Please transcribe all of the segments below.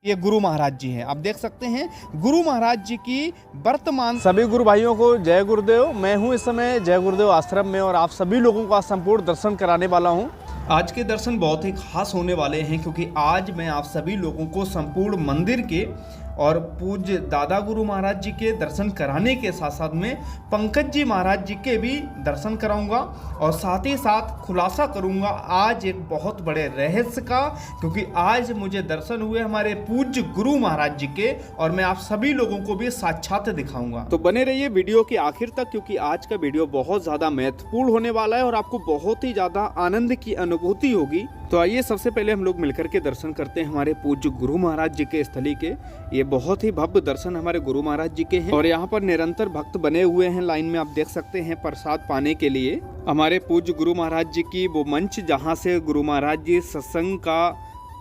ये गुरु महाराज जी हैं। आप देख सकते हैं गुरु महाराज जी की वर्तमान। सभी गुरु भाइयों को जय गुरुदेव। मैं हूं इस समय जय गुरुदेव आश्रम में और आप सभी लोगों को आज संपूर्ण दर्शन कराने वाला हूं। आज के दर्शन बहुत ही खास होने वाले हैं क्योंकि आज मैं आप सभी लोगों को संपूर्ण मंदिर के और पूज्य दादा गुरु महाराज जी के दर्शन कराने के साथ साथ में पंकज जी महाराज जी के भी दर्शन कराऊंगा और साथ ही साथ खुलासा करूंगा आज एक बहुत बड़े रहस्य का, क्योंकि आज मुझे दर्शन हुए हमारे पूज्य गुरु महाराज जी के और मैं आप सभी लोगों को भी साक्षात दिखाऊंगा। तो बने रहिए वीडियो के आखिर तक क्योंकि आज का वीडियो बहुत ज्यादा महत्वपूर्ण होने वाला है और आपको बहुत ही ज्यादा आनंद की अनुभूति होगी। तो आइए सबसे पहले हम लोग मिलकर के दर्शन करते हैं हमारे पूज्य गुरु महाराज जी के स्थली के। ये बहुत ही भव्य दर्शन हमारे गुरु महाराज जी के हैं और यहाँ पर निरंतर भक्त बने हुए हैं लाइन में। आप देख सकते हैं प्रसाद पाने के लिए हमारे पूज्य गुरु महाराज जी की वो मंच जहाँ से गुरु महाराज जी सत्संग का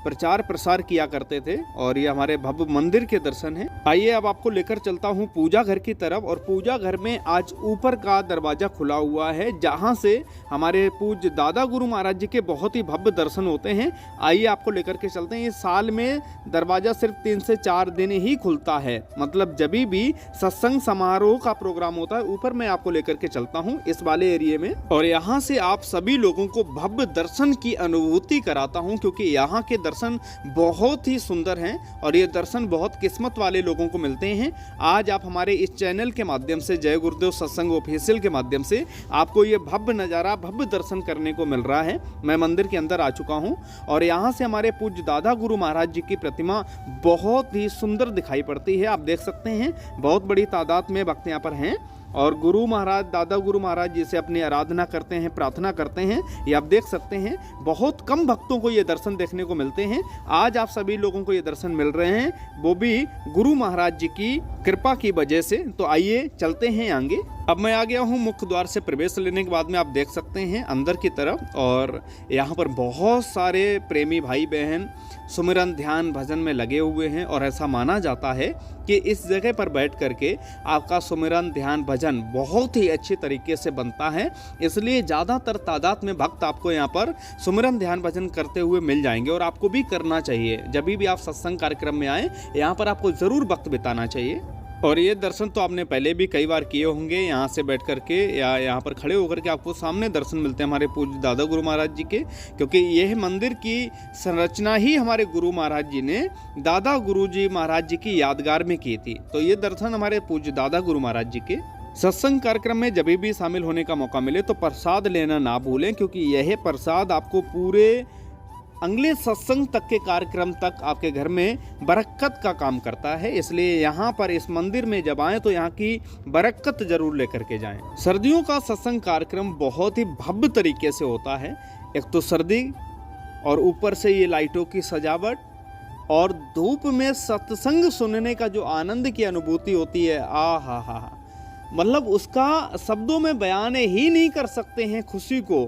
प्रचार प्रसार किया करते थे और ये हमारे भव्य मंदिर के दर्शन हैं। आइए अब आपको लेकर चलता हूँ पूजा घर की तरफ और पूजा घर में आज ऊपर का दरवाजा खुला हुआ है जहाँ से हमारे पूज्य दादा गुरु महाराज जी के बहुत ही भव्य दर्शन होते हैं। आइए आपको लेकर के चलते हैं। इस साल में दरवाजा सिर्फ 3 से 4 दिन ही खुलता है, मतलब जब भी सत्संग समारोह का प्रोग्राम होता है ऊपर मैं आपको लेकर के चलता हूँ इस वाले एरिया में और यहाँ से आप सभी लोगों को भव्य दर्शन की अनुभूति कराता हूँ क्योंकि यहाँ के दर्शन बहुत ही सुंदर हैं और ये दर्शन बहुत किस्मत वाले लोगों को मिलते हैं। आज आप हमारे इस चैनल के माध्यम से जय गुरुदेव सत्संग ऑफिशियल के माध्यम से आपको ये भव्य नज़ारा भव्य दर्शन करने को मिल रहा है। मैं मंदिर के अंदर आ चुका हूँ और यहाँ से हमारे पूज्य दादा गुरु महाराज जी की प्रतिमा बहुत ही सुंदर दिखाई पड़ती है। आप देख सकते हैं बहुत बड़ी तादाद में भक्त यहाँ पर हैं और गुरु महाराज दादा गुरु महाराज जी से अपनी आराधना करते हैं, प्रार्थना करते हैं। ये आप देख सकते हैं बहुत कम भक्तों को ये दर्शन देखने को मिलते हैं। आज आप सभी लोगों को ये दर्शन मिल रहे हैं, वो भी गुरु महाराज जी की कृपा की वजह से। तो आइए चलते हैं आगे। अब मैं आ गया हूँ मुख्य द्वार से प्रवेश लेने के बाद में आप देख सकते हैं अंदर की तरफ और यहाँ पर बहुत सारे प्रेमी भाई बहन सुमिरन ध्यान भजन में लगे हुए हैं और ऐसा माना जाता है कि इस जगह पर बैठ करके आपका सुमिरन ध्यान भजन बहुत ही अच्छे तरीके से बनता है। इसलिए ज़्यादातर तादाद में भक्त आपको यहाँ पर सुमिरन ध्यान भजन करते हुए मिल जाएंगे और आपको भी करना चाहिए। जब भी आप सत्संग कार्यक्रम में आए यहाँ पर आपको ज़रूर वक्त बिताना चाहिए। और ये दर्शन तो आपने पहले भी कई बार किए होंगे, यहाँ से बैठ करके या यहाँ पर खड़े होकर के आपको सामने दर्शन मिलते हैं हमारे पूज्य दादा गुरु महाराज जी के, क्योंकि यह मंदिर की संरचना ही हमारे गुरु महाराज जी ने दादा गुरु जी महाराज जी की यादगार में की थी। तो ये दर्शन हमारे पूज्य दादा गुरु महाराज जी के। सत्संग कार्यक्रम में जब भी शामिल होने का मौका मिले तो प्रसाद लेना ना भूलें क्योंकि यह प्रसाद आपको पूरे अगले सत्संग तक के कार्यक्रम तक आपके घर में बरकत का काम करता है। इसलिए यहाँ पर इस मंदिर में जब आएँ तो यहाँ की बरकत जरूर लेकर के जाएं। सर्दियों का सत्संग कार्यक्रम बहुत ही भव्य तरीके से होता है। एक तो सर्दी और ऊपर से ये लाइटों की सजावट और धूप में सत्संग सुनने का जो आनंद की अनुभूति होती है, आ हा मतलब उसका शब्दों में बयान ही नहीं कर सकते हैं। खुशी को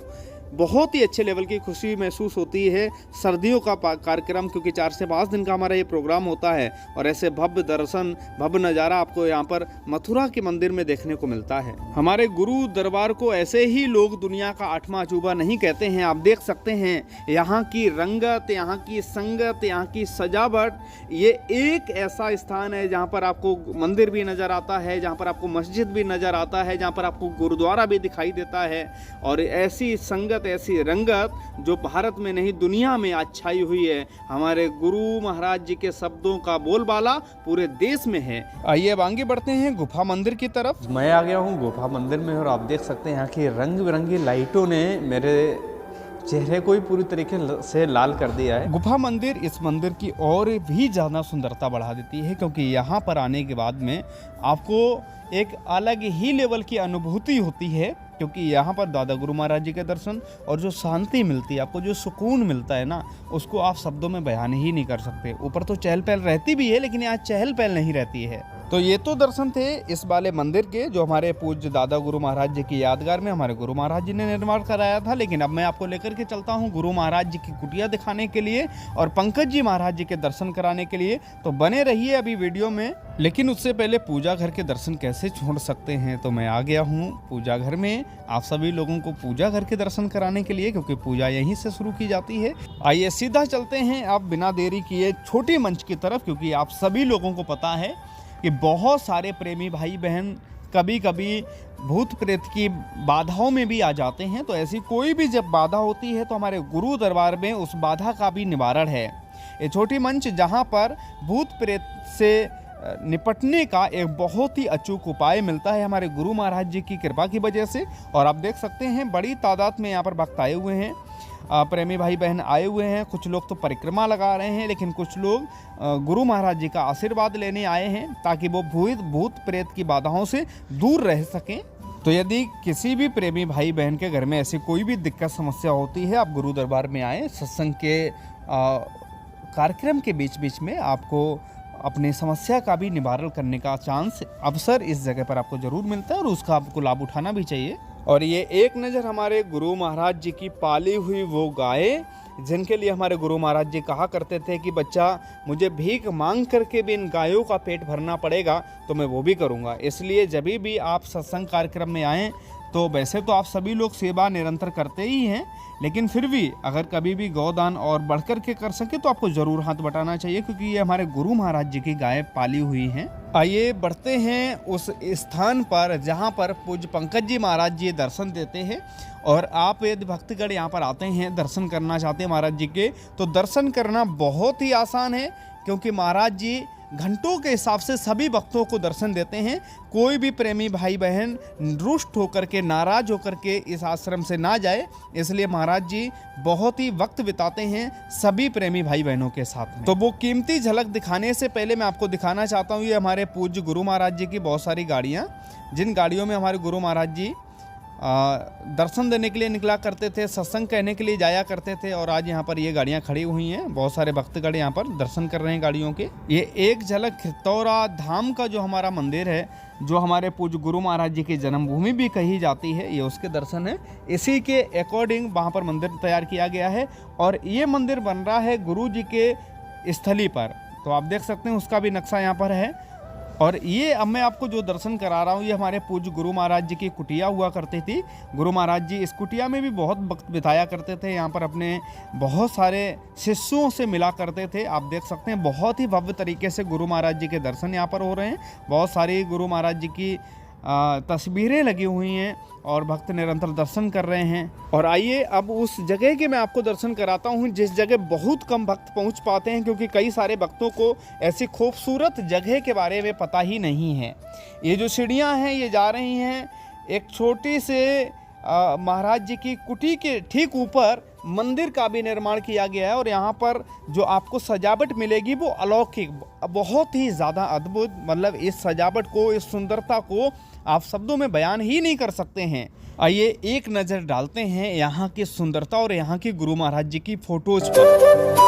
बहुत ही अच्छे लेवल की खुशी महसूस होती है। सर्दियों का कार्यक्रम क्योंकि 4 से 5 दिन का हमारा ये प्रोग्राम होता है और ऐसे भव्य दर्शन भव्य नज़ारा आपको यहाँ पर मथुरा के मंदिर में देखने को मिलता है। हमारे गुरु दरबार को ऐसे ही लोग दुनिया का 8वां अजूबा नहीं कहते हैं। आप देख सकते हैं यहाँ की रंगत, यहाँ की संगत, यहाँ की सजावट, ये एक ऐसा स्थान है जहाँ पर आपको मंदिर भी नज़र आता है, जहाँ पर आपको मस्जिद भी नज़र आता है, जहाँ पर आपको गुरुद्वारा भी दिखाई देता है और ऐसी संगत ऐसी रंगत जो भारत में नहीं दुनिया में आज छाई हुई है। हमारे गुरु महाराज जी के शब्दों का बोलबाला पूरे देश में है। आइए अब आगे बढ़ते हैं गुफा मंदिर की तरफ। मैं आ गया हूँ गुफा मंदिर में और आप देख सकते हैं यहाँ की रंग बिरंगी लाइटों ने मेरे चेहरे को ही पूरी तरीके से लाल कर दिया है। गुफा मंदिर इस मंदिर की और भी ज़्यादा सुंदरता बढ़ा देती है क्योंकि यहाँ पर आने के बाद में आपको एक अलग ही लेवल की अनुभूति होती है क्योंकि यहाँ पर दादा गुरु महाराज जी के दर्शन और जो शांति मिलती है, आपको जो सुकून मिलता है ना, उसको आप शब्दों में बयान ही नहीं कर सकते। ऊपर तो चहल पहल रहती भी है लेकिन यहाँ चहल पहल नहीं रहती है। तो ये तो दर्शन थे इस वाले मंदिर के, जो हमारे पूज्य दादा गुरु महाराज जी की यादगार में हमारे गुरु महाराज जी ने निर्माण कराया था। लेकिन अब मैं आपको लेकर के चलता हूँ गुरु महाराज जी की कुटिया दिखाने के लिए और पंकज जी महाराज जी के दर्शन कराने के लिए। तो बने रहिए अभी वीडियो में। लेकिन उससे पहले पूजा घर के दर्शन कैसे छोड़ सकते हैं, तो मैं आ गया हूँ पूजा घर में आप सभी लोगों को पूजा घर के दर्शन कराने के लिए, क्योंकि पूजा यहीं से शुरू की जाती है। आइए सीधा चलते हैं आप बिना देरी किए छोटी मंच की तरफ, क्योंकि आप सभी लोगों को पता है कि बहुत सारे प्रेमी भाई बहन कभी कभी भूत प्रेत की बाधाओं में भी आ जाते हैं। तो ऐसी कोई भी जब बाधा होती है तो हमारे गुरु दरबार में उस बाधा का भी निवारण है। ये छोटी मंच जहाँ पर भूत प्रेत से निपटने का एक बहुत ही अचूक उपाय मिलता है हमारे गुरु महाराज जी की कृपा की वजह से। और आप देख सकते हैं बड़ी तादाद में यहाँ पर भक्त आए हुए हैं, प्रेमी भाई बहन आए हुए हैं। कुछ लोग तो परिक्रमा लगा रहे हैं, लेकिन कुछ लोग गुरु महाराज जी का आशीर्वाद लेने आए हैं ताकि वो भूत प्रेत की बाधाओं से दूर रह सकें। तो यदि किसी भी प्रेमी भाई बहन के घर में ऐसी कोई भी दिक्कत समस्या होती है, आप गुरु दरबार में आए। सत्संग के कार्यक्रम के बीच बीच में आपको अपनी समस्या का भी निवारण करने का चांस, अवसर इस जगह पर आपको जरूर मिलता है और उसका आपको लाभ उठाना भी चाहिए। और ये एक नज़र हमारे गुरु महाराज जी की पाली हुई वो गाय, जिनके लिए हमारे गुरु महाराज जी कहा करते थे कि बच्चा मुझे भीख मांग करके भी इन गायों का पेट भरना पड़ेगा तो मैं वो भी करूँगा। इसलिए जब भी आप सत्संग कार्यक्रम में आएँ, तो वैसे तो आप सभी लोग सेवा निरंतर करते ही हैं, लेकिन फिर भी अगर कभी भी गौदान और बढ़कर के कर सके तो आपको ज़रूर हाथ बटाना चाहिए, क्योंकि ये हमारे गुरु महाराज जी की गाय पाली हुई हैं। आइए बढ़ते हैं उस स्थान पर जहाँ पर पूज्य पंकज जी महाराज जी दर्शन देते हैं। और आप यदि भक्तगण यहाँ पर आते हैं, दर्शन करना चाहते हैं महाराज जी के, तो दर्शन करना बहुत ही आसान है, क्योंकि महाराज जी घंटों के हिसाब से सभी भक्तों को दर्शन देते हैं। कोई भी प्रेमी भाई बहन रुष्ट होकर के, नाराज होकर के इस आश्रम से ना जाए, इसलिए महाराज जी बहुत ही वक्त बिताते हैं सभी प्रेमी भाई बहनों के साथ में। तो वो कीमती झलक दिखाने से पहले मैं आपको दिखाना चाहता हूँ ये हमारे पूज्य गुरु महाराज जी की बहुत सारी गाड़ियाँ, जिन गाड़ियों में हमारे गुरु महाराज जी दर्शन देने के लिए निकला करते थे, सत्संग कहने के लिए जाया करते थे। और आज यहाँ पर ये गाड़ियाँ खड़ी हुई हैं, बहुत सारे भक्तगण यहाँ पर दर्शन कर रहे हैं गाड़ियों के। ये एक झलक खितौरा धाम का जो हमारा मंदिर है, जो हमारे पूज्य गुरु महाराज जी की जन्मभूमि भी कही जाती है, ये उसके दर्शन है। इसी के अकॉर्डिंग वहाँ पर मंदिर तैयार किया गया है और ये मंदिर बन रहा है गुरु जी के स्थली पर। तो आप देख सकते हैं उसका भी नक्शा यहाँ पर है। और ये अब मैं आपको जो दर्शन करा रहा हूँ, ये हमारे पूज्य गुरु महाराज जी की कुटिया हुआ करती थी। गुरु महाराज जी इस कुटिया में भी बहुत वक्त बिताया करते थे, यहाँ पर अपने बहुत सारे शिष्यों से मिला करते थे। आप देख सकते हैं बहुत ही भव्य तरीके से गुरु महाराज जी के दर्शन यहाँ पर हो रहे हैं। बहुत सारी गुरु महाराज जी की तस्वीरें लगी हुई हैं और भक्त निरंतर दर्शन कर रहे हैं। और आइए अब उस जगह के मैं आपको दर्शन कराता हूं जिस जगह बहुत कम भक्त पहुंच पाते हैं, क्योंकि कई सारे भक्तों को ऐसी खूबसूरत जगह के बारे में पता ही नहीं है। ये जो सीढ़ियां हैं ये जा रही हैं एक छोटी से महाराज जी की कुटी के ठीक ऊपर मंदिर का भी निर्माण किया गया है। और यहाँ पर जो आपको सजावट मिलेगी वो अलौकिक, बहुत ही ज़्यादा अद्भुत, मतलब इस सजावट को, इस सुंदरता को आप शब्दों में बयान ही नहीं कर सकते हैं। आइए एक नज़र डालते हैं यहाँ की सुंदरता और यहाँ की गुरु महाराज जी की फोटोज पर।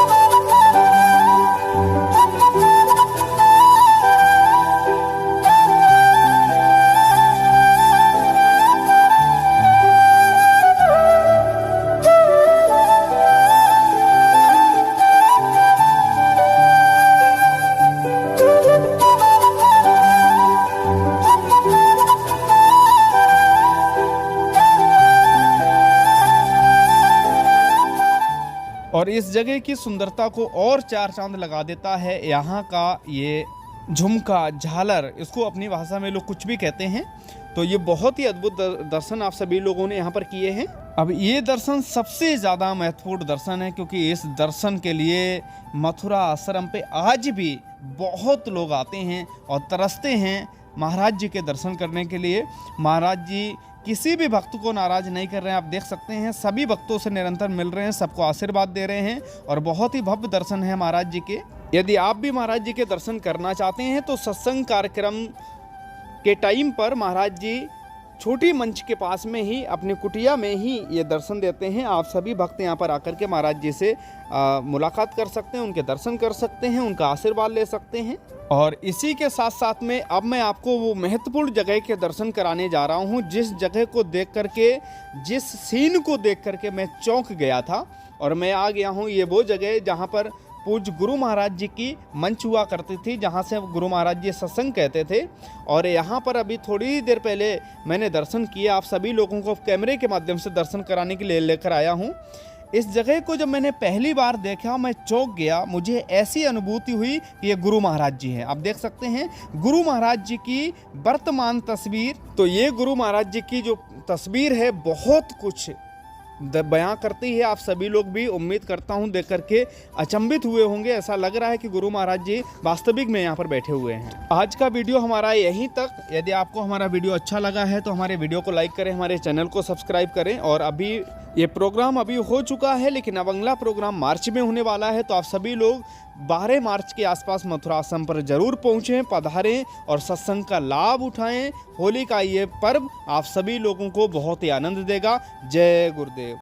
और इस जगह की सुंदरता को और चार चांद लगा देता है यहाँ का ये झुमका, झालर, इसको अपनी भाषा में लोग कुछ भी कहते हैं। तो ये बहुत ही अद्भुत दर्शन आप सभी लोगों ने यहाँ पर किए हैं। अब ये दर्शन सबसे ज़्यादा महत्वपूर्ण दर्शन है, क्योंकि इस दर्शन के लिए मथुरा आश्रम पे आज भी बहुत लोग आते हैं और तरसते हैं महाराज जी के दर्शन करने के लिए। महाराज जी किसी भी भक्त को नाराज नहीं कर रहे हैं। आप देख सकते हैं सभी भक्तों से निरंतर मिल रहे हैं, सबको आशीर्वाद दे रहे हैं और बहुत ही भव्य दर्शन है महाराज जी के। यदि आप भी महाराज जी के दर्शन करना चाहते हैं तो सत्संग कार्यक्रम के टाइम पर महाराज जी छोटी मंच के पास में ही अपनी कुटिया में ही ये दर्शन देते हैं। आप सभी भक्त यहाँ पर आकर के महाराज जी से मुलाकात कर सकते हैं, उनके दर्शन कर सकते हैं, उनका आशीर्वाद ले सकते हैं। और इसी के साथ साथ में अब मैं आपको वो महत्वपूर्ण जगह के दर्शन कराने जा रहा हूँ, जिस जगह को देख करके, जिस सीन को देख करके मैं चौंक गया था। और मैं आ गया हूँ ये वो जगह जहाँ पर पूज्य गुरु महाराज जी की मंच हुआ करती थी, जहाँ से गुरु महाराज जी सत्संग कहते थे। और यहाँ पर अभी थोड़ी देर पहले मैंने दर्शन किए, आप सभी लोगों को कैमरे के माध्यम से दर्शन कराने के लिए लेकर आया हूँ। इस जगह को जब मैंने पहली बार देखा मैं चौंक गया। मुझे ऐसी अनुभूति हुई कि ये गुरु महाराज जी हैं। आप देख सकते हैं गुरु महाराज जी की वर्तमान तस्वीर। तो ये गुरु महाराज जी की जो तस्वीर है बहुत कुछ बयां करती है। आप सभी लोग भी उम्मीद करता हूं देख करके अचंभित हुए होंगे। ऐसा लग रहा है कि गुरु महाराज जी वास्तविक में यहाँ पर बैठे हुए हैं। आज का वीडियो हमारा यहीं तक। यदि आपको हमारा वीडियो अच्छा लगा है तो हमारे वीडियो को लाइक करें, हमारे चैनल को सब्सक्राइब करें। और अभी ये प्रोग्राम अभी हो चुका है, लेकिन अब अगला प्रोग्राम मार्च में होने वाला है। तो आप सभी लोग 12 मार्च के आसपास मथुरा आश्रम पर जरूर पहुँचें, पधारें और सत्संग का लाभ उठाएं। होली का ये पर्व आप सभी लोगों को बहुत ही आनंद देगा। जय गुरुदेव।